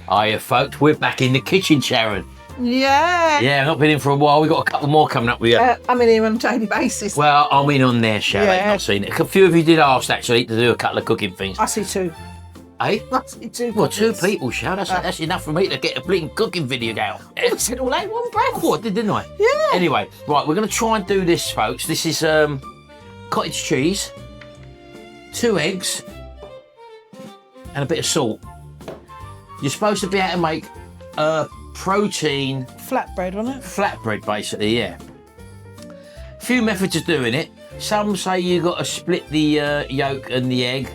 Hiya, folks. We're back in the kitchen, Sharon. Yeah. Yeah, I've not been in for a while. We've got a couple more coming up with you. I'm in here on a daily basis. Well, I'm in on there, Sharon. Yeah. I've seen it. A few of you did ask, actually, to do a couple of cooking things. I see two. Eh? I see two. Well, two people, Sharon. That's enough for me to get a bleeding cooking video down. I said all out one breath. Oh, I did, didn't I? Yeah. Anyway, right, we're going to try and do this, folks. This is cottage cheese, 2 eggs, and a bit of salt. You're supposed to be able to make a protein Flatbread, wasn't it? flatbread, basically, yeah. A few methods of doing it. Some say you got to split the yolk and the egg,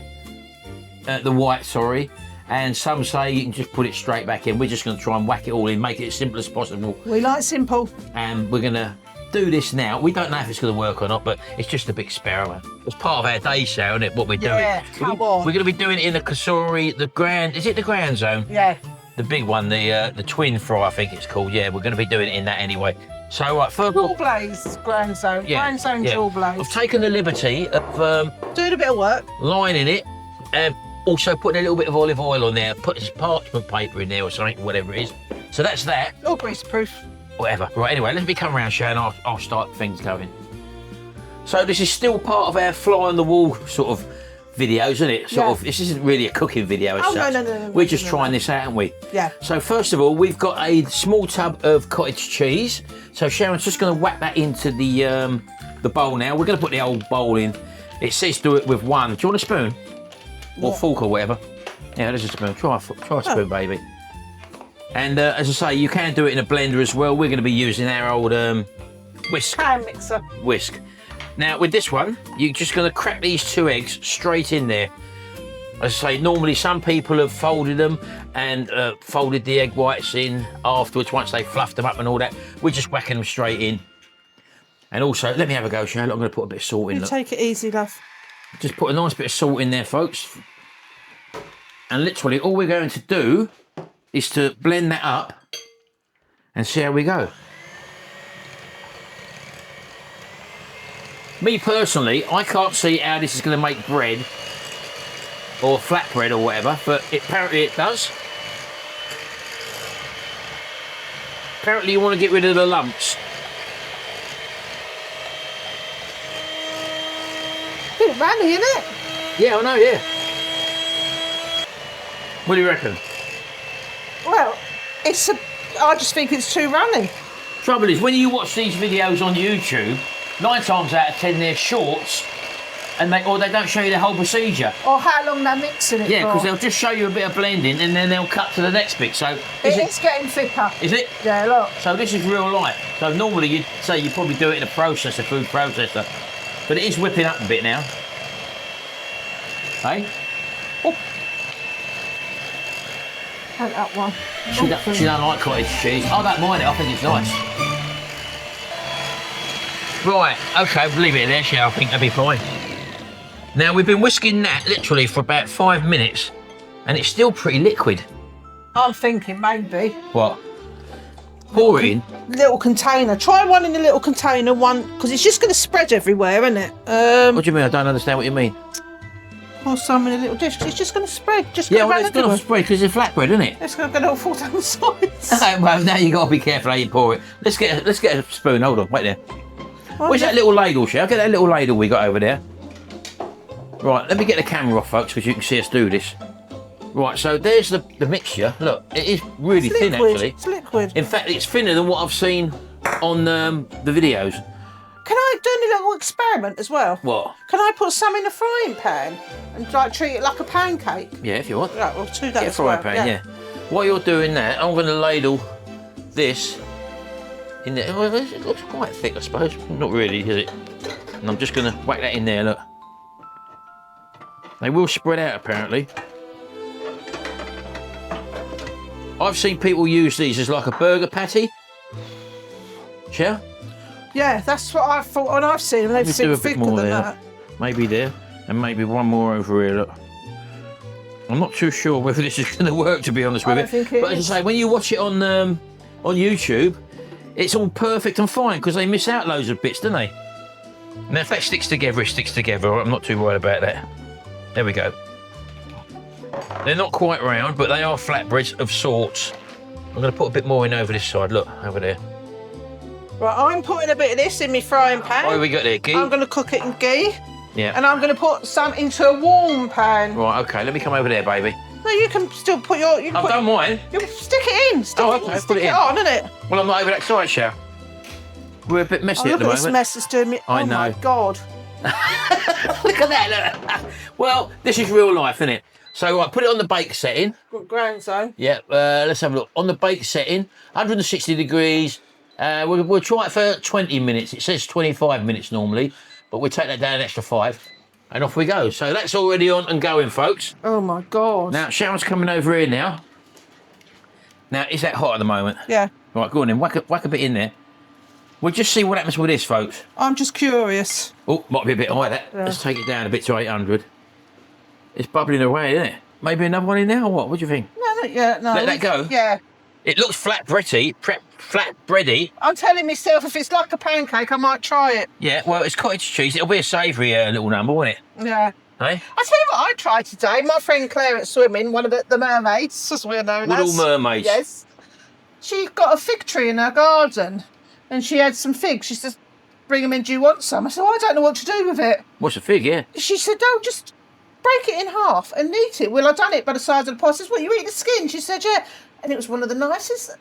the white, sorry, and some say you can just put it straight back in. We're just going to try and whack it all in, make it as simple as possible. We like simple. And we're going to do this now. We don't know if it's going to work or not, but it's just a big experiment. It's part of our day show, isn't it, what we're doing? Yeah, come on. We're going to be doing it in the Kasuri, the Grand, is it the Grand Zone? Yeah. The big one, the twin fry, I think it's called. Yeah, we're going to be doing it in that anyway. So, right, first of all, Jewel Blaze, Grand Zone. yeah, Grand Zone, yeah. Jewel Blaze. I've taken the liberty of Doing a bit of work. lining it and also putting a little bit of olive oil on there, put some parchment paper in there or something, whatever it is. So that's that. All grease proof. Whatever. Right, anyway, let me come around, Sharon. I'll start things going. So this is still part of our fly on the wall sort of videos, isn't it? This isn't really a cooking video as such. No. We're just trying this out, aren't we? Yeah. So first of all, we've got a small tub of cottage cheese. So Sharon's just going to whack that into the bowl now. We're going to put the old bowl in. It says do it with one. Do you want a spoon? Or fork or whatever? Yeah, there's a spoon. Try a spoon, baby. And as I say, you can do it in a blender as well. We're going to be using our old whisk. Hand mixer. Whisk. Now, with this one, you're just going to crack these 2 eggs straight in there. As I say, normally some people have folded them and folded the egg whites in afterwards once they fluffed them up and all that. We're just whacking them straight in. And also, let me have a go, Sharon. I'm going to put a bit of salt in. You take it easy, love. Just put a nice bit of salt in there, folks. And literally, all we're going to do is to blend that up and see how we go. Me personally, I can't see how this is going to make bread or flatbread or whatever, but apparently it does. Apparently you want to get rid of the lumps. Bit runny, isn't it? Yeah, I know, yeah. What do you reckon? Well, I just think it's too runny. Trouble is, when you watch these videos on YouTube, 9 times out of 10 they're shorts, and they don't show you the whole procedure. Or how long they're mixing it Yeah, for. because they'll just show you a bit of blending, and then they'll cut to the next bit. So It's getting thicker. Is it? Yeah, look. So this is real life. So normally you'd say you probably do it in a processor, food processor, but it is whipping up a bit now. Hey? Oh. Take that one. She don't like cottage cheese. I don't mind it. I think it's nice. Right, okay, we'll leave it there, shall I? think that'll be fine. Now, we've been whisking that literally for about 5 minutes, and it's still pretty liquid. I'm thinking maybe. What? Pour it in. Little container. Try one in a little container, one, because it's just going to spread everywhere, isn't it? What do you mean? I don't understand what you mean. Or some in a little dish. It's just going to spread. Yeah, well, it's going to spread because it's a flatbread, isn't it? It's going to all fall down the sides. Well, now you got to be careful how you pour it. Let's get a spoon. Hold on, wait there. Where's that little ladle, Shell? Get that little ladle we got over there. Right, let me get the camera off, folks, because you can see us do this. Right, so there's the mixture. Look, it is really thin, actually. It's liquid. In fact, it's thinner than what I've seen on the videos. Can I do a little experiment as well? What? Can I put some in a frying pan and like treat it like a pancake? Yeah, if you want. Right, we'll do that Get a as well. frying pan, yeah. While you're doing that, I'm going to ladle this in there. Well, it looks quite thick, I suppose. Not really, is it? And I'm just going to whack that in there, look. They will spread out, apparently. I've seen people use these as like a burger patty. Shall? Yeah, that's what I thought, and I've seen them. They've Do seen a bit thicker more than there. that. Maybe there, and maybe one more over here, look. I'm not too sure whether this is going to work, to be honest with I it. don't think it But as I say, when you watch it on YouTube, it's all perfect and fine, because they miss out loads of bits, don't they? Now, if that sticks together, it sticks together. I'm not too worried about that. There we go. They're not quite round, but they are flatbreads of sorts. I'm going to put a bit more in over this side. Look, over there. Right, I'm putting a bit of this in my frying pan. What have we got there, ghee? I'm going to cook it in ghee. Yeah. And I'm going to put some into a warm pan. Right, okay, let me come over there, baby. No, you can still put your... I've done mine. You stick it in. Stick Put it in. on, innit? Well, I'm not over that side, Shell. We're a bit messy at the Look at moment. this mess it's doing me. I oh know. my God. Look at that, look. Well, this is real life, isn't it? So, right, put it on the bake setting. Got ground zone. Yeah, let's have a look. On the bake setting, 160 degrees. We'll try it for 20 minutes. It says 25 minutes normally, but we'll take that down an extra 5. And off we go. So that's already on and going, folks. Oh my God. Now, Sharon's coming over here now. Now, is that hot at the moment? Yeah. Right, go on then. Whack a bit in there. We'll just see what happens with this, folks. I'm just curious. Oh, might be a bit high, that. Yeah. Let's take it down a bit to 800. It's bubbling away, isn't it? Maybe another one in there or what? What do you think? No, yeah, no. Let that go? Yeah. It looks flatbready. I'm telling myself if it's like a pancake, I might try it. Yeah, well, it's cottage cheese. It'll be a savoury little number, won't it? Yeah. Hey? I tell you what I tried today. My friend Claire at swimming, one of the mermaids, as we're known as. Little mermaids. Yes. She got a fig tree in her garden and she had some figs. She says, bring them in, do you want some? I said, I don't know what to do with it. What's a fig, yeah? She said, no, just break it in half and eat it. Well, I done it by the size of the pot. I said, well, you eat the skin? She said, yeah. And it was one of the nicest,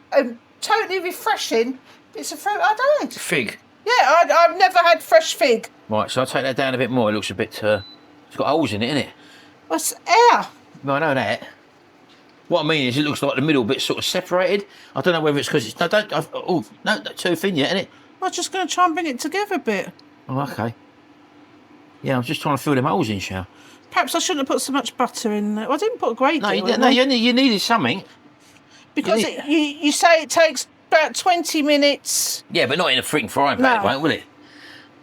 totally refreshing bits of fruit I'd had. Fig? Yeah, I've never had fresh fig. Right, so I'll take that down a bit more. It looks a bit, it's got holes in it, innit? What's air? Well, I know that. What I mean is it looks like the middle bit's sort of separated. I don't know whether it's because it's... No, that's too thin yet, innit? I'm just going to try and bring it together a bit. Oh, okay. Yeah, I'm just trying to fill them holes in, Shell. Perhaps I shouldn't have put so much butter in there. Well, I didn't put a great deal in. No, you needed something. Because you say it takes about 20 minutes. Yeah, but not in a freaking frying pan, it won't, will it?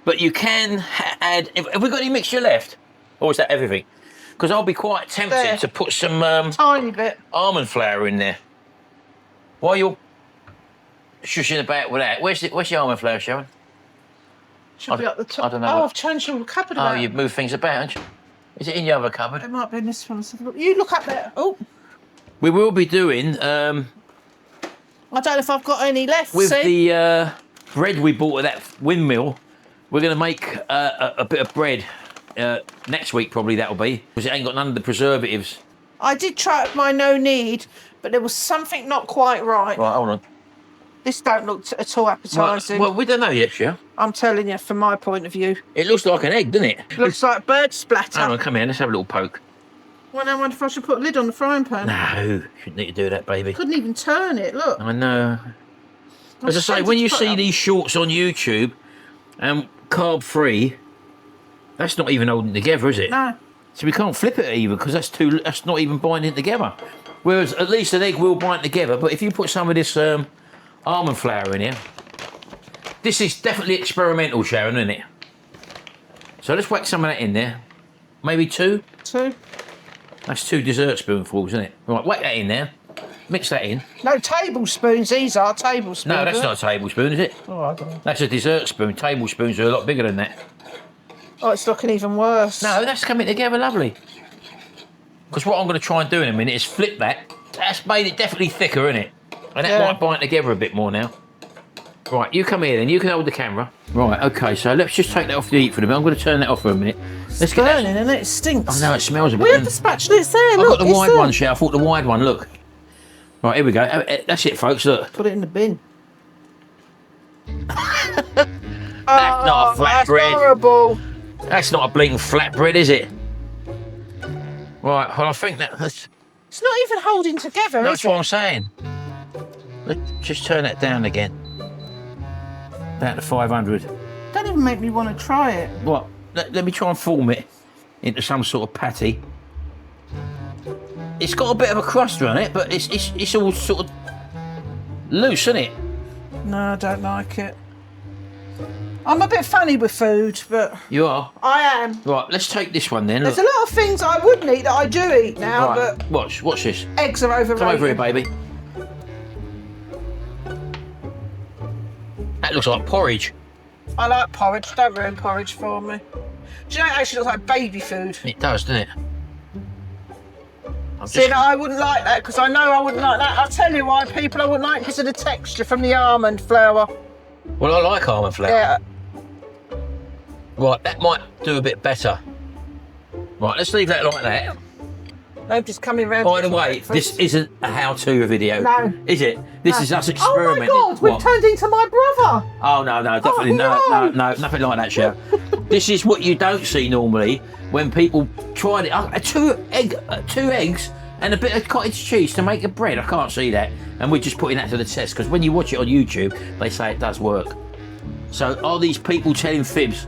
But you can add... Have we got any mixture left? Or is that everything? Because I'll be quite tempted to put some... tiny bit. Almond flour in there. While you're shushing about with that, where's the almond flour, Sharon? Should be up the top. I don't know. Oh, I've changed your cupboard about. Oh, you've moved things about, haven't you? Is it in your other cupboard? It might be in this one. You look up there. Oh. We will be doing... I don't know if I've got any left. With the bread we bought at that windmill, we're going to make a bit of bread next week, probably that'll be, because it ain't got none of the preservatives. I did try it my no need, but there was something not quite right. Right, hold on. This don't look at all appetising. Well, we don't know yet, Shell. I'm telling you, from my point of view. It looks like an egg, doesn't it? Looks like bird splatter. Hang on, come here, let's have a little poke. Well, I wonder if I should put a lid on the frying pan. No, you shouldn't need to do that, baby. Couldn't even turn it, look. I know. As I say, when you see these shorts on YouTube, carb-free, that's not even holding together, is it? No. So we can't flip it either, because that's not even binding together. Whereas at least an egg will bind together, but if you put some of this almond flour in here, this is definitely experimental, Sharon, isn't it? So let's whack some of that in there. Maybe 2? 2. That's 2 dessert spoonfuls, isn't it? Right, whack that in there. Mix that in. No tablespoons, these are tablespoons. No, that's not a tablespoon, is it? Oh, I don't know. That's a dessert spoon. Tablespoons are a lot bigger than that. Oh, it's looking even worse. No, that's coming together lovely. Because what I'm going to try and do in a minute is flip that. That's made it definitely thicker, isn't it? And that might bind together a bit more now. Right, you come here then. You can hold the camera. Right, okay, so let's just take that off the heat for a minute. I'm going to turn that off for a minute. Let's get burning, isn't it? It stinks. Oh, no, it smells a bit. We have the spatula, it's there, I've look. got the wide one, Shell. I thought the wide one, look. Right, here we go. That's it, folks, look. Put it in the bin. That's not a flatbread. That's horrible. That's not a blatant flatbread, is it? Right, well, I think that's... It's not even holding together, That's is it? what I'm saying. Let's just turn that down again. Down to 500. Don't even make me want to try it. What? Let me try and form it into some sort of patty. It's got a bit of a crust on it, but it's all sort of loose, isn't it? No, I don't like it. I'm a bit funny with food, but... You are? I am. Right, let's take this one then. There's a lot of things I wouldn't eat that I do eat now, Right, but watch this. eggs are overrated. Come over here, baby. That looks like porridge. I like porridge. Don't ruin porridge for me. Do you know it actually looks like baby food? It does, doesn't it? See, no, I wouldn't like that because I know I wouldn't like that. I'll tell you why, people, I wouldn't like because of the texture from the almond flour. Well, I like almond flour. Yeah. Right, that might do a bit better. Right, let's leave that like that. Nobody's coming round. By the way, this isn't a how-to video. No. Is it? This is us experimenting. Oh my God, we've turned into my brother. Oh, no, definitely no, nothing like that, Cheryl. This is what you don't see normally when people tried it. Two eggs and a bit of cottage cheese to make a bread. I can't see that. And we're just putting that to the test because when you watch it on YouTube, they say it does work. So are these people telling fibs?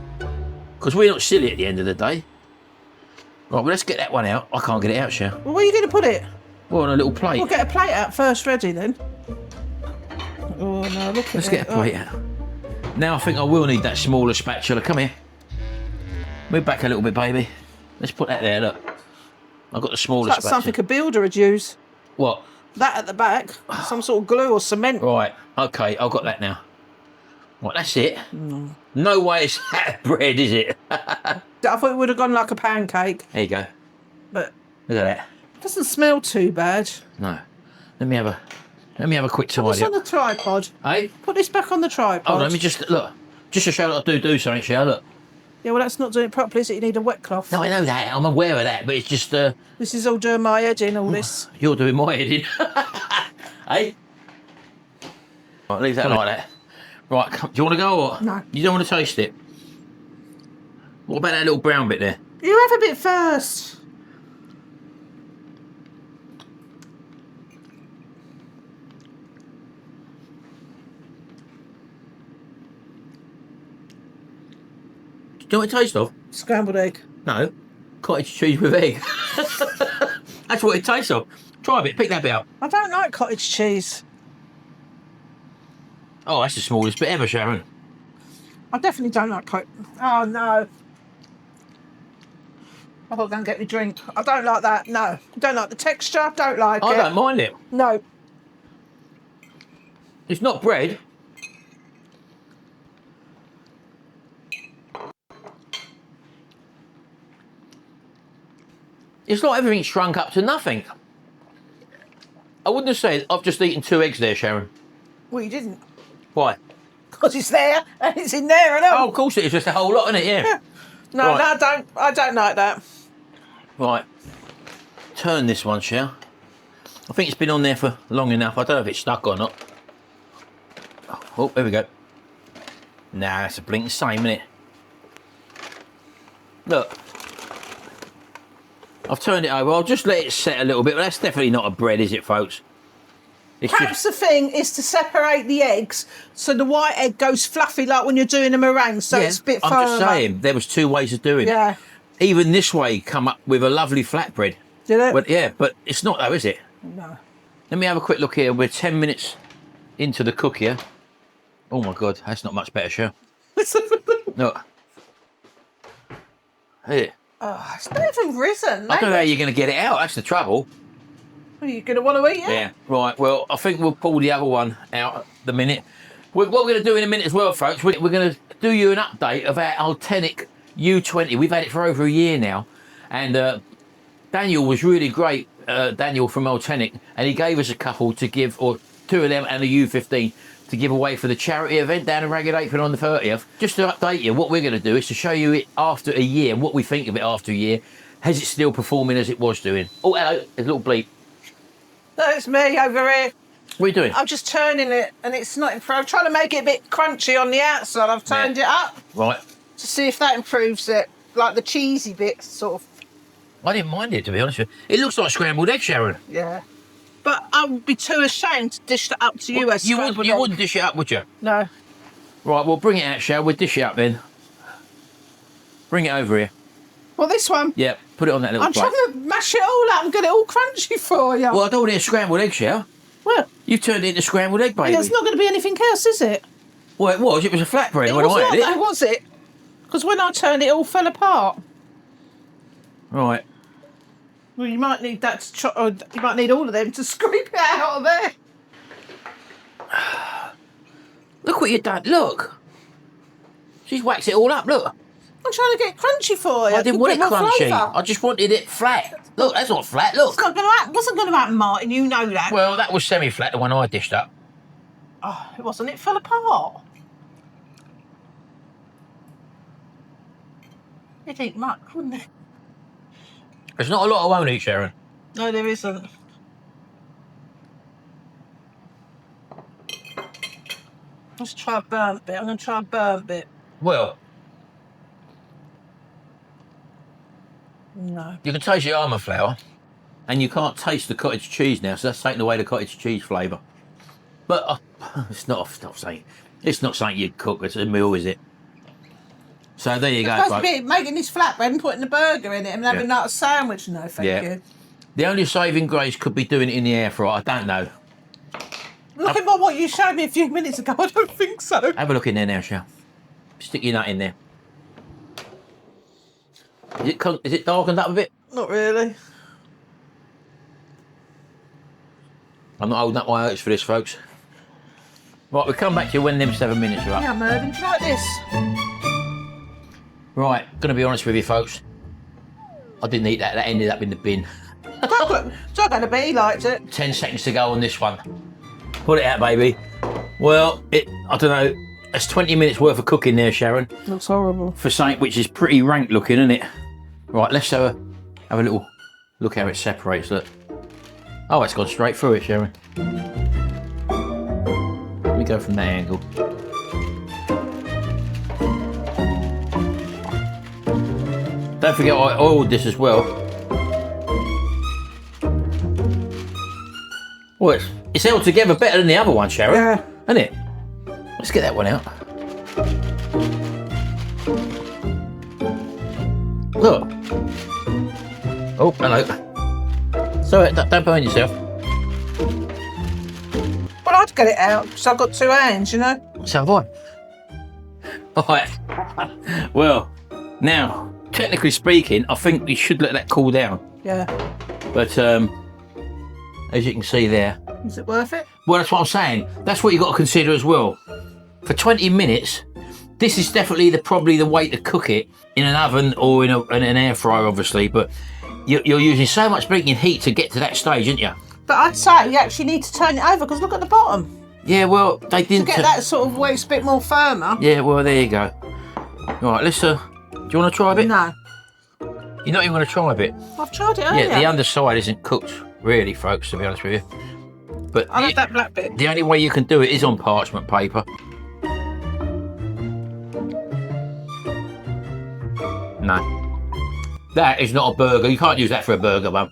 Because we're not silly at the end of the day. Right, well, let's get that one out. I can't get it out, Cheryl. Well, where are you going to put it? Well, on a little plate. We'll get a plate out first, ready then. Oh, no, look at it. Let's get a plate out. Now I think I will need that smaller spatula. Come here. Move back a little bit, baby. Let's put that there, look. I've got the smaller That's spatula. something a builder would use. What? That at the back. Some sort of glue or cement. Right, okay, I've got that now. Right, that's it. No way it's that bread, is it? I thought it would have gone like a pancake. There you go. But Look at that. it doesn't smell too bad. No. Let me have a quick tidy What's on up. the tripod? Hey? Put this back on the tripod. Hold on, let me just look. Just to show that I do something, Cheryl, look. Yeah, well, that's not doing it properly, is it? You need a wet cloth. No, I know that. I'm aware of that, but it's just This is all doing my head in, all this. you're doing my head in. Hey? Right, leave that like that. Right, do you want to go or? No. You don't want to taste it? What about that little brown bit there? You have a bit first. Do you know what it tastes of? Scrambled egg. No. Cottage cheese with egg. That's what it tastes of. Try a bit, pick that bit up. I don't like cottage cheese. Oh, that's the smallest bit ever, Sharon. I definitely don't like cottage. Oh, no. I thought, go and get me a drink. I don't like that, no. Don't like the texture, don't like it. I don't mind it. No. It's not bread. It's like everything's shrunk up to nothing. I wouldn't have said I've just eaten 2 eggs there, Sharon. Well, you didn't. Why? Because it's there, and it's in there, and Oh, of course it is. Just a whole lot, isn't it? Yeah. No, Right. no, I don't like that. Right. Turn this one, Shell. I think it's been on there for long enough. I don't know if it's stuck or not. Oh, there we go. Nah, it's a blinking same, isn't it? Look. I've turned it over. I'll just let it set a little bit, but that's definitely not a bread, is it, folks? It's Perhaps the thing is to separate the eggs so the white egg goes fluffy like when you're doing a meringue, so it's a bit firmer. I'm just saying, there was 2 ways of doing it. Yeah. Even this way come up with a lovely flatbread. Did it? But, yeah, but it's not though, is it? No. Let me have a quick look here. We're 10 minutes into the cook here. Oh my God, that's not much better, Cheryl. Look. Here. Oh, it's not even risen. I don't know how you're going to get it out. That's the trouble. Are you going to want to eat it? Yeah. Right. Well, I think we'll pull the other one out at the minute. What we're going to do in a minute as well, folks, we're going to do you an update of our Ultenic U20. We've had it for over a year now. And Daniel was really great, Daniel from Ultenic, and he gave us a couple to give, or 2 of them and a U15 to give away for the charity event down in Ragged Apron on the 30th. Just to update you, what we're going to do is to show you it after a year, what we think of it after a year. Has it still performing as it was doing? Oh, hello, there's a little bleep. No, it's me over here. What are you doing? I'm just turning it, and it's not. I'm trying to make it a bit crunchy on the outside. I've turned it up Right. to see if that improves it, like the cheesy bits, sort of. I didn't mind it, to be honest with you. It looks like scrambled egg, Sharon. Yeah. But I would be too ashamed to dish that up to you as scrambled You egg. wouldn't dish it up, would you? No. Right, well, bring it out, Shell. We'll dish it up then. Bring it over here. Well, this one. Yeah, put it on that little I'm plate. trying to mash it all up and get it all crunchy for you. Well, I don't want it a scrambled egg, Shell. Well, You've turned it into scrambled egg, baby. there's not going to be anything else, is it? Well, it was. It was a flatbread It when was I not had that, it. was it? Because when I turned it, all fell apart. Right. Well, you might need that to chop, or you might need all of them to scrape it out of there. Look what you've done. Look. She's waxed it all up, look. I I'm trying to get crunchy for you. I didn't want it Get more crunchy. flavour. I just wanted it flat. Look, that's not flat. Look. It's not going to happen. Wasn't going to happen, Martin. You know that. Well, that was semi-flat, the one I dished up. Oh, it wasn't. It fell apart. It'd eat much, wouldn't it? There's not a lot I won't eat, Sharon. No, there isn't. Let's try a burnt bit. I'm going to try a burnt bit. Well, No. you can taste the almond flour, and you can't taste the cottage cheese now, so that's taking away the cottage cheese flavour. But it's not something you'd cook. It's a meal, is it? So there you go, Supposed to folks. be making this flatbread and putting a burger in it and having that sandwich. No, thank you. The only saving grace could be doing it in the air fryer. I don't know. Looking at what you showed me a few minutes ago, I don't think so. Have a look in there now, Shell. Stick your nut in there. Is it darkened up a bit? Not really. I'm not holding up my oats for this, folks. Right, we'll come back to you when them 7 minutes are up. Yeah, Mervyn, try this. Right, gonna be honest with you, folks. I didn't eat that. That ended up in the bin. It's not going to be. He liked it. 10 seconds to go on this one. Put it out, baby. Well, I don't know. It's 20 minutes worth of cooking there, Sharon. Looks horrible. For something which is pretty rank looking, isn't it? Right, let's have a little look how it separates. Look. Oh, it's gone straight through it, Sharon. Let me go from that angle. Don't forget I oiled this as well. Well, it's held together better than the other one, Sharon. Yeah. Isn't it? Let's get that one out. Look. Oh, hello. Sorry, don't burn yourself. Well, I'd get it out because I've got two hands, you know. So have I. Alright. Well, now, technically speaking, I think we should let that cool down. Yeah. But, as you can see there. Is it worth it? Well, that's what I'm saying. That's what you've got to consider as well. For 20 minutes, this is definitely probably the way to cook it in an oven or in an air fryer, obviously. But you're using so much baking heat to get to that stage, aren't you? But I'd say you actually need to turn it over because look at the bottom. Yeah, well, they didn't. To get that sort of way it's a bit more firmer. Yeah, well, there you go. Right, let's. Do you want to try a bit? No. You're not even going to try a bit. I've tried it earlier. Yeah, the underside isn't cooked, really, folks, to be honest with you. But I love that black bit. The only way you can do it is on parchment paper. No. That is not a burger. You can't use that for a burger, Mum.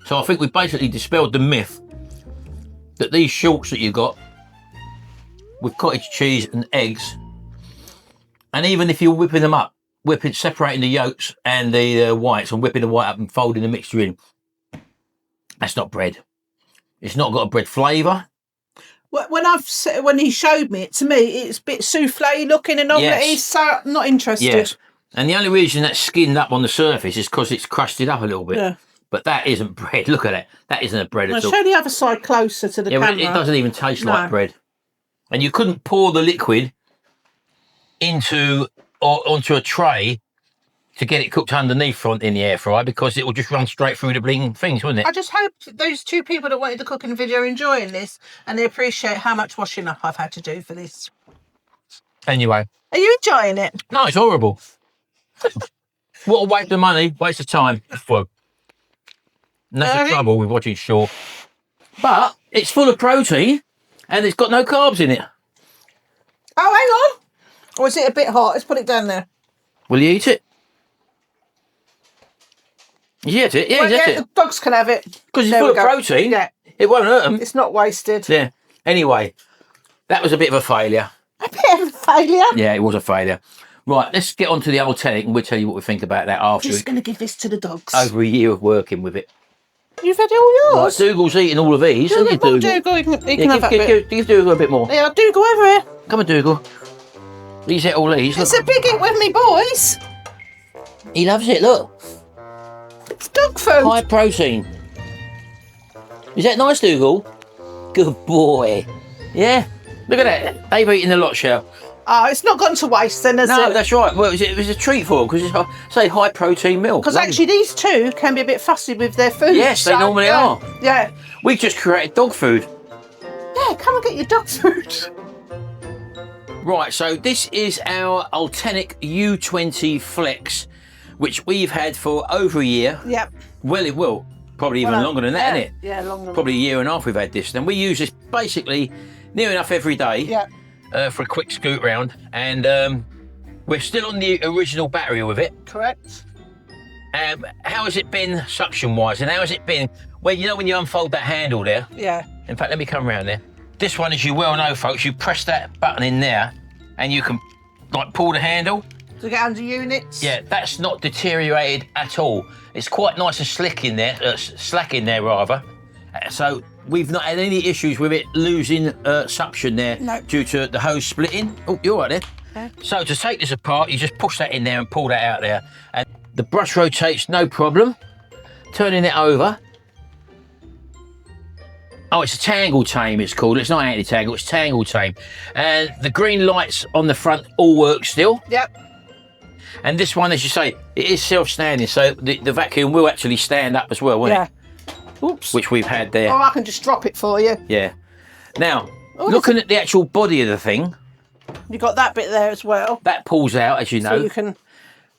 So I think we've basically dispelled the myth that these shorts that you got with cottage cheese and eggs, and even if you're whipping them up, separating the yolks and the whites and whipping the white up and folding the mixture in, that's not bread. It's not got a bread flavour. When he showed me it, to me, it's a bit souffle looking and omelette-y, so I'm not interested. Yes. And the only reason that's skinned up on the surface is because it's crusted up a little bit. Yeah. But that isn't bread. Look at it. That isn't a bread at all. Show the other side closer to the camera. It doesn't even taste like bread. And you couldn't pour the liquid onto a tray to get it cooked underneath in the air fryer because it will just run straight through the blinking things, wouldn't it? I just hope those two people that wanted the cooking video are enjoying this and they appreciate how much washing up I've had to do for this. Anyway. Are you enjoying it? No, it's horrible. What a waste of money, waste of time. And that's the trouble with watching short. But it's full of protein and it's got no carbs in it. Oh, hang on. Or is it a bit hot? Let's put it down there. Will you eat it? You eat it? Yeah, Well, you eat yeah, it. the dogs can have it. Because it's full of protein. Yeah. It won't hurt them. It's not wasted. Yeah. Anyway, that was a bit of a failure. A bit of a failure. Yeah, it was a failure. Right, let's get on to the Ultenic and we'll tell you what we think about that after. Just going to give this to the dogs. Over a year of working with it. You've had all yours. Right, Dougal's eating all of these. Do a Hasn't bit more, Dougal? Dougal. You can have that bit. Give Dougal a bit more. Yeah, Dougal over here. Come on, Dougal. He's ate all these. It's a big hit with me, boys. He loves it, look. It's dog food. High protein. Is that nice, Dougal? Good boy. Yeah? Look at that. They've eaten a lot, Shell. Oh, it's not gone to waste then, has No, it? that's right. Well, it was a treat for them because it's, say, high protein milk. Because actually these two can be a bit fussy with their food. Yes, they normally are. Yeah. We've just created dog food. Yeah, come and get your dog food. Right, so this is our Ultenic U20 Flex, which we've had for over a year. Yep. Well, it will. Probably even longer than that, isn't it? Yeah, longer than Probably a year and a half we've had this. And we use this basically near enough every day. Yeah. For a quick scoot round, and we're still on the original battery with it. Correct. How has it been suction wise, and how has it been when you unfold that handle there? Yeah. In fact, let me come around there. This one, as you well know, folks, you press that button in there and you can like pull the handle To get under units. Yeah, that's not deteriorated at all. It's quite nice and slick in there, slack in there rather. So we've not had any issues with it losing suction there due to the hose splitting. Oh, you're right there. Okay. So to take this apart, you just push that in there and pull that out there. And the brush rotates no problem. Turning it over. Oh, it's a tangle tame, it's called. It's not anti-tangle, it's tangle tame. And the green lights on the front all work still. Yep. And this one, as you say, it is self-standing, so the vacuum will actually stand up as well, won't it? Oops. Which we've had there. Oh, I can just drop it for you. Yeah. Now, looking at the actual body of the thing. You've got that bit there as well. That pulls out, as you know. So you can...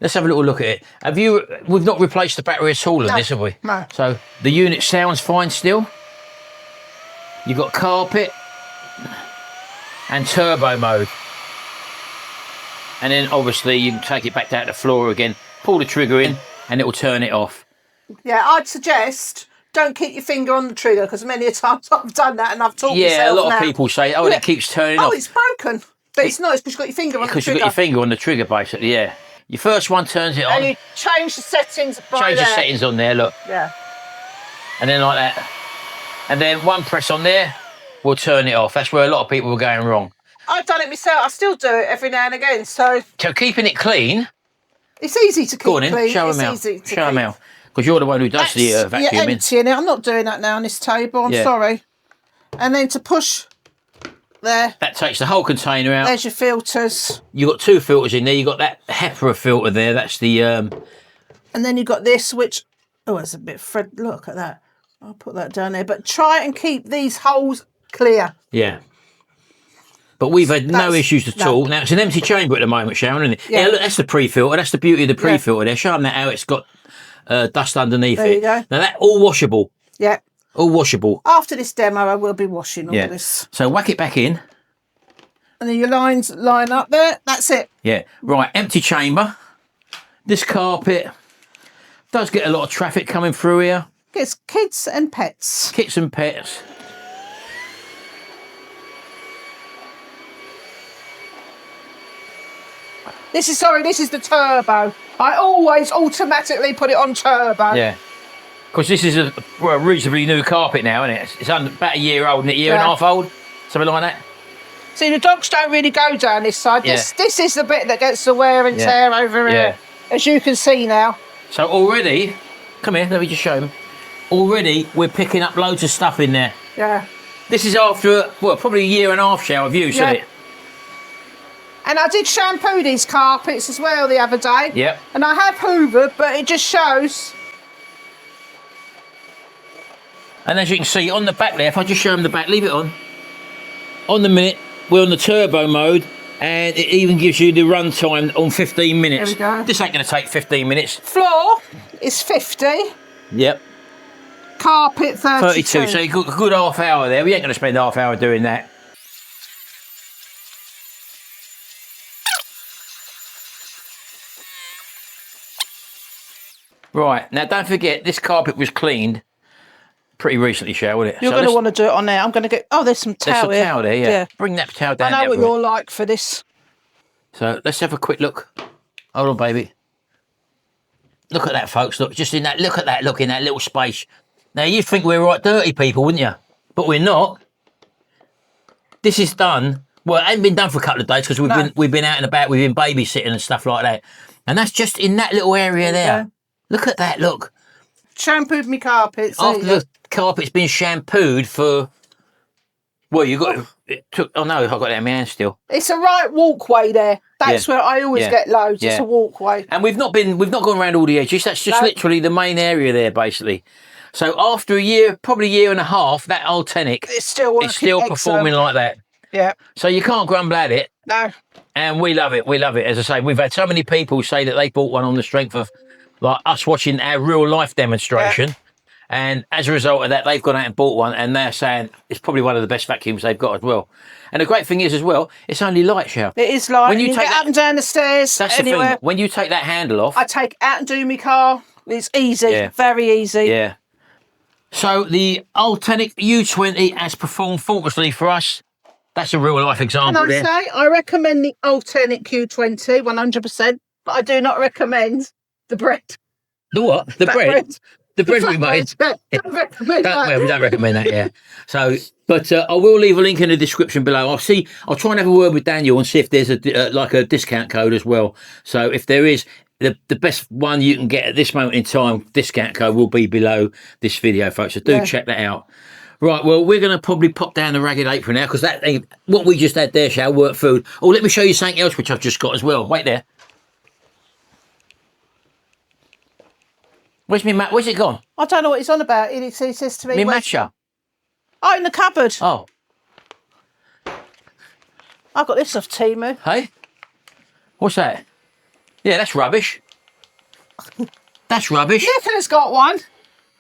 Let's have a little look at it. We've not replaced the battery at all in this, have we? No. So the unit sounds fine still. You've got carpet and turbo mode. And then obviously you can take it back down to the floor again, pull the trigger in and it will turn it off. Yeah, I'd suggest don't keep your finger on the trigger because many a times I've done that and I've taught myself Yeah, a lot now. of people say, oh, it keeps turning off. Oh, it's broken. But it's not, it's because you've got your finger on the trigger. Because you've got your finger on the trigger, basically, yeah. Your first one turns it on. And you change the settings by Change the settings on there, look. Yeah. And then like that. And then one press on there will turn it off. That's where a lot of people were going wrong. I've done it myself. I still do it every now and again. So keeping it clean. It's easy to keep Go on in, clean. show them out. Show them out. Because you're the one who does the vacuuming. You're emptying it. I'm not doing that now on this table. I'm sorry. And then to push there. That takes the whole container out. There's your filters. You've got two filters in there. You've got that HEPA filter there. That's the... And then you've got this, which... Oh, it's a bit... Look at that. I'll put that down there. But try and keep these holes clear. Yeah. But we've had no issues at all. Now, it's an empty chamber at the moment, Sharon, isn't it? Yeah, look, that's the pre-filter. That's the beauty of the pre-filter there. Show them that how it's got dust underneath it. There you go. Now, that all washable. Yeah. All washable. After this demo, I will be washing all this. So whack it back in. And then your lines line up there. That's it. Yeah. Right, empty chamber. This carpet does get a lot of traffic coming through here. It's kids and pets. Kids and pets. This is the turbo. I always automatically put it on turbo. Yeah. Because this is a reasonably new carpet now, isn't it? It's about a year old, isn't it? Year and a half old? Something like that? See, the dogs don't really go down this side. This is the bit that gets the wear and tear over here, as you can see now. So already, come here, let me just show them. Already, we're picking up loads of stuff in there. Yeah. This is after, well, probably a year and a half shower of use, isn't it? And I did shampoo these carpets as well the other day. Yep. And I have hoovered, but it just shows. And as you can see on the back there, if I just show them the back, leave it on. On the minute, we're on the turbo mode, and it even gives you the run time on 15 minutes. There we go. This ain't going to take 15 minutes. Floor is 50. Yep. Carpet 32. So you've got a good half hour there. We ain't going to spend half hour doing that. Right, now don't forget, this carpet was cleaned pretty recently, Cheryl, wasn't it? You're going to want to do it on there. I'm going to get... Oh, there's some towel there. There's some towel there, yeah. Bring that towel down. I know what you're like for this. So let's have a quick look. Hold on, baby. Look at that, folks. Look, just in that... Look at that, look, in that little space. Now, you'd think we're right dirty people, wouldn't you? But we're not. This is done... Well, it hasn't been done for a couple of days because we've been out and about, we've been babysitting and stuff like that. And that's just in that little area there. Yeah. Look at that, look. Shampooed me carpets. After the carpet's been shampooed for... Well, you've got it took. Oh no, I've got that in my hand still. It's a right walkway there. That's where I always get loads. It's a walkway. And we've not gone around all the edges. That's just literally the main area there, basically. So after a year, probably a year and a half, that Ultenic it's still working. It's still performing like that. Yeah. So you can't grumble at it. No. And we love it. We love it. As I say, we've had so many people say that they bought one on the strength of like us watching our real life demonstration. Yeah. And as a result of that, they've gone out and bought one, and they're saying it's probably one of the best vacuums they've got as well. And the great thing is as well, it's only light, Shell. It is light. When you take get up and down the stairs, that's anywhere. The thing. When you take that handle off, I take it out and do my car. It's easy, very easy. Yeah. So the Ultenic U20 has performed faultlessly for us. That's a real life example. Can I say I recommend the Ultenic U20 100%, but I do not recommend the bread. The what? The bread. The bread we made. We don't recommend that, yeah. So, but I will leave a link in the description below. I'll try and have a word with Daniel and see if there's a discount code as well. So if there is, the best one you can get at this moment in time, discount code will be below this video, folks. So do check that out. Right, well, we're going to probably pop down the ragged apron now because that what we just had there, Shall, weren't food. Oh, let me show you something else which I've just got as well. Wait there. Where's it gone? I don't know what he's on about. He says to me, my matcha. Oh, in the cupboard. Oh. I got this off Temu. Hey? What's that? Yeah, that's rubbish. That's rubbish. Nickola's got one.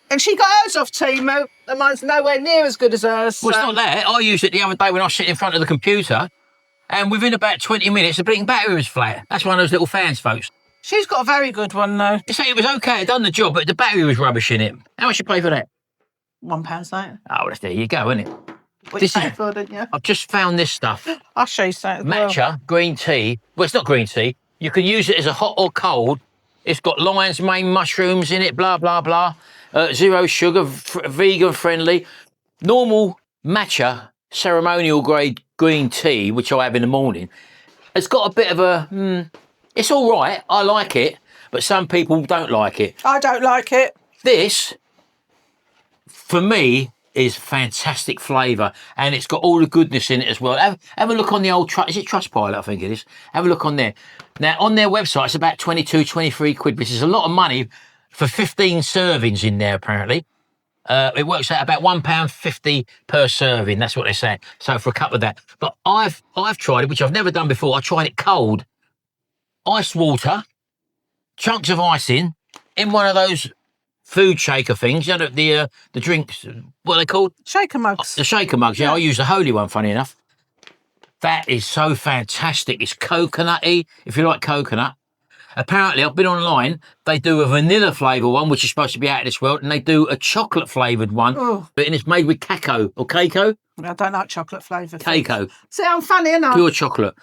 And she got hers off Temu. And mine's nowhere near as good as hers. Well, it's not that. I used it the other day when I was sitting in front of the computer. And within about 20 minutes, the blinking battery was flat. That's one of those little fans, folks. She's got a very good one, though. You say it was okay, it done the job, but the battery was rubbish in it. How much you pay for that? £1.90. Oh, well, there you go, isn't it? What you paid for, didn't you? I've just found this stuff. I'll show you something. Matcha, green tea. Well, it's not green tea. You can use it as a hot or cold. It's got lion's mane mushrooms in it, blah, blah, blah. Zero sugar, vegan friendly. Normal matcha, ceremonial grade green tea, which I have in the morning, has got a bit of a... It's all right. I like it, but some people don't like it. I don't like it. This, for me, is fantastic flavour, and it's got all the goodness in it as well. Have a look on the old is it Trustpilot? I think it is. Have a look on there. Now, on their website, it's about 22, 23 quid, which is a lot of money for 15 servings in there, apparently. It works out about £1.50 per serving. That's what they're saying. So for a cup of that. But I've tried it, which I've never done before. I tried it cold. Ice water, chunks of ice in one of those food shaker things. You know, the drinks, what are they called? Shaker mugs. The shaker mugs, yeah. I use the holy one, funny enough. That is so fantastic. It's coconutty, if you like coconut. Apparently, I've been online, they do a vanilla flavour one, which is supposed to be out of this world, and they do a chocolate flavoured one, and it's made with cacao, or cacao? I don't like chocolate flavoured. Cacao. See, I'm funny enough. Pure chocolate.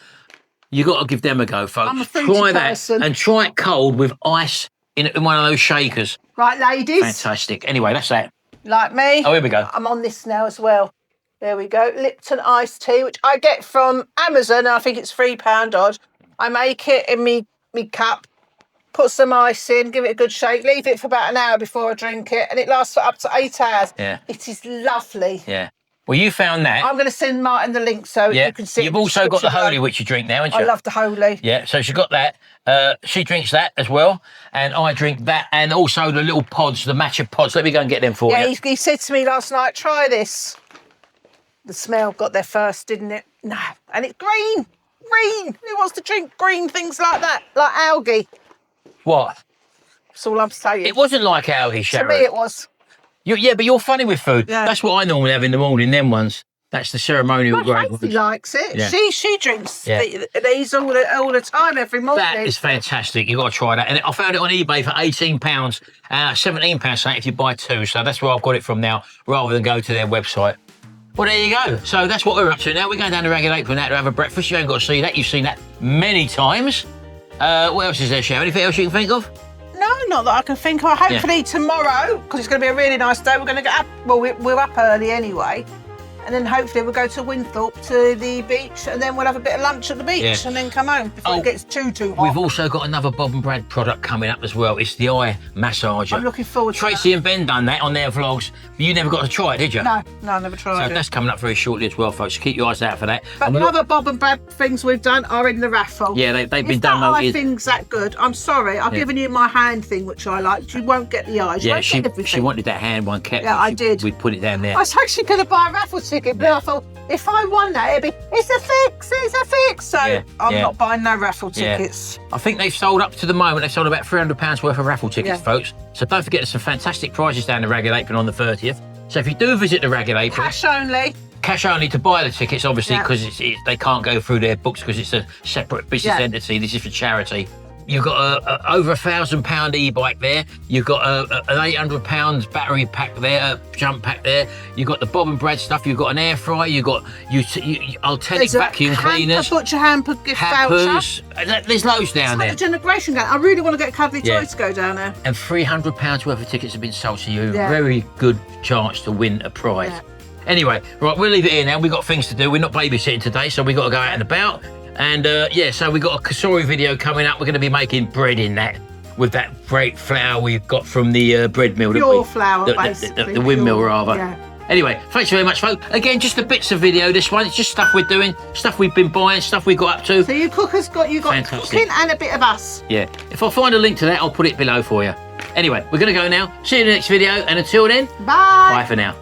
You got to give them a go, folks. I'm a fruity person. And try it cold with ice in one of those shakers. Right, ladies. Fantastic. Anyway, that's that. Like me. Oh, here we go. I'm on this now as well. There we go. Lipton iced tea, which I get from Amazon, and I think it's £3 odd. I make it in me cup, put some ice in, give it a good shake, leave it for about an hour before I drink it, and it lasts for up to 8 hours. Yeah. It is lovely. Yeah. Well, you found that. I'm going to send Martin the link so you can see. You've also got the Holy, which you drink now, haven't you? I love the Holy. Yeah, so she got that. She drinks that as well, and I drink that, and also the little pods, the matcha pods. Let me go and get them for you. Yeah, he said to me last night, try this. The smell got there first, didn't it? No. And it's green. Green. Who wants to drink green things like that? Like algae. What? That's all I'm saying. It wasn't like algae, Sharon. To me it was. Yeah, but you're funny with food. Yeah. That's what I normally have in the morning, them ones. That's the ceremonial grade. He likes it. Yeah. She drinks these all the time, every morning. That is fantastic. You've got to try that. And I found it on eBay for £18, £17 if you buy two. So that's where I've got it from now, rather than go to their website. Well, there you go. So that's what we're up to now. We're going down to Ragged Apron now to have a breakfast. You ain't got to see that. You've seen that many times. What else is there, Sharon? Anything else you can think of? No, not that I can think of. Hopefully tomorrow, because it's going to be a really nice day, we're going to get up. Well, we're up early anyway. and then hopefully we'll go to Winthorpe to the beach, and then we'll have a bit of lunch at the beach, and then come home before it gets too hot. We've also got another Bob and Brad product coming up as well. It's the eye massager. I'm looking forward to Tracy and Ben done that on their vlogs, but you never got to try it, did you? No, I never tried So it. that's coming up very shortly as well, folks. So keep your eyes out for that. But the other Bob and Brad things we've done are in the raffle. Yeah, they've been if that downloaded. eye thing's that good, I'm sorry. I've given you my hand thing, which I liked. You won't get the eyes. You Yeah, won't she get everything. wanted that hand one kept. Yeah, I did. We put it down there. I was actually going to buy a raffle ticket, but I thought if I won that, it'd be, it's a fix. So I'm not buying no raffle tickets. I think they've sold up to the moment, they've sold about £300 worth of raffle tickets, Yeah. folks. So don't forget there's some fantastic prizes down the Ragged Apron on the 30th. So if you do visit the Ragged Apron, Cash only only. to buy the tickets, obviously, Yeah. because they can't go through their books because it's a separate business entity. This is for charity. You've got over £1,000 e-bike there. You've got an £800 battery pack there, jump pack there. You've got the Bob and Brad stuff. You've got an air fryer. You've got Ultenic vacuum cleaners. A butcher hamper gift voucher. Hampers. There's loads down there. Like the generation game. I really want to get Cuddly Toys to go down there. And £300 worth of tickets have been sold, so you Yeah. very good chance to win a prize. Yeah. Anyway, right, we'll leave it here now. We've got things to do. We're not babysitting today, so we've got to go out and about. And so we've got a kasori video coming up. We're going to be making bread in that with that great flour we've got from the bread mill. Pure flour, basically. The windmill, rather. Yeah. Anyway, thanks very much, folks. Again, just the bits of video, this one. It's just stuff we're doing, stuff we've been buying, stuff we've got up to. So you got Fantastic. cooking and a bit of us. Yeah. If I find a link to that, I'll put it below for you. Anyway, we're going to go now. See you in the next video. And until then, Bye. bye for now.